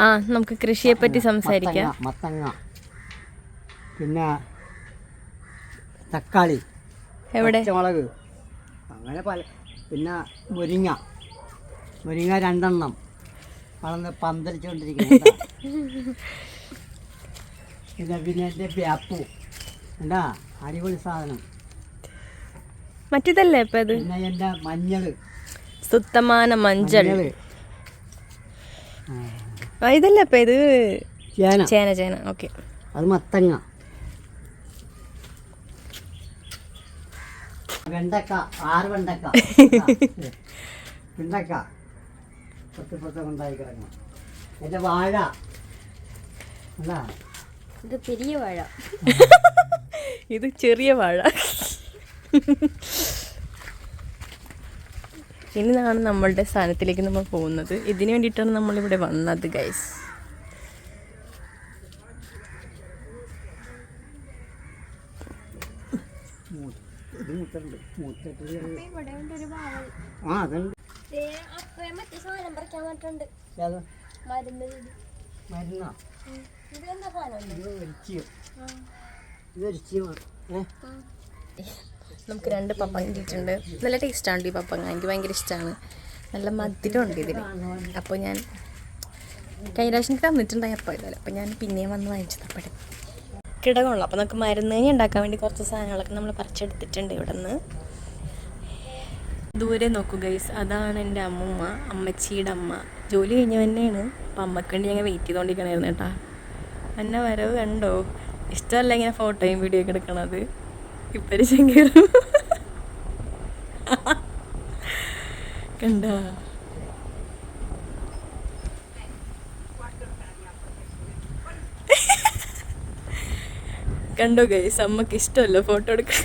ആ നമുക്ക് കൃഷിയെ പറ്റി സംസാരിക്കാം. മത്തങ്ങ, പിന്നെ തക്കാളി, എവിടെ പച്ചമുളക്, അങ്ങനെ പല, പിന്നെ മുരിങ്ങ 2 വളർന്ന് പന്തലിച്ചുകൊണ്ടിരിക്കുന്നു. പിന്നെ എൻ്റെ വേപ്പു എന്താ അടിപൊളി സാധനം. മറ്റേതല്ലേ ഇപ്പം ഇത്? പിന്നെ എൻ്റെ മഞ്ഞൾ, സുത്തമാന മഞ്ചൾ. ഇതല്ലേ ഇപ്പം ഇത്? ചേന. ഓക്കെ. അത് മത്തങ്ങ. വെണ്ടക്ക, 6 വെണ്ടക്ക. ഉണ്ടായി കിടക്കണം. എൻ്റെ വാഴ അല്ല, ഇത് പെരിയ വാഴ, ഇത് ചെറിയ വാഴ. ഇനിയാണ് നമ്മളുടെ സ്ഥാനത്തിലേക്ക് നമ്മൾ പോകുന്നത്. ഇതിനു വേണ്ടിയിട്ടാണ് നമ്മളിവിടെ വന്നത് ഗൈസ്. നമുക്ക് 2 പപ്പങ്ങ കിട്ടിയിട്ടുണ്ട്. നല്ല ടേസ്റ്റാണ് ഈ പപ്പങ്ങ, എനിക്ക് ഭയങ്കര ഇഷ്ടമാണ്. നല്ല മധുരമുണ്ട് ഇതിൽ. അപ്പോൾ ഞാൻ കഴിഞ്ഞ പ്രാവശ്യം തന്നിട്ടുണ്ടായി അപ്പോൾ ഇതല്ലോ. അപ്പോൾ ഞാൻ പിന്നെയും വന്ന് വാങ്ങിച്ചു തപ്പടെ കിടകമുള്ളൂ. അപ്പോൾ നമുക്ക് മരുന്ന് ഉണ്ടാക്കാൻ വേണ്ടി കുറച്ച് സാധനങ്ങളൊക്കെ നമ്മൾ പറിച്ചെടുത്തിട്ടുണ്ട് ഇവിടെ നിന്ന്. ദൂരെ നോക്കൂ ഗൈസ്, അതാണ് എൻ്റെ അമ്മൂമ്മ, അമ്മച്ചിയുടെ അമ്മ. ജോലി കഴിഞ്ഞ തന്നെയാണ്. അപ്പം അമ്മക്ക് വേണ്ടി ഞങ്ങൾ വെയിറ്റ് ചെയ്തുകൊണ്ടിരിക്കണമായിരുന്നു കേട്ടോ. എന്നെ വരവ് കണ്ടോ? ഇഷ്ടമല്ല ഇങ്ങനെ ഫോട്ടോയും വീഡിയോ ഒക്കെ എടുക്കണത്. ഇപ്പം ശങ്കരം കണ്ടോ? കണ്ടോ ഗൈസ്, അമ്മക്ക് ഇഷ്ടമല്ല ഫോട്ടോ എടുക്കാൻ.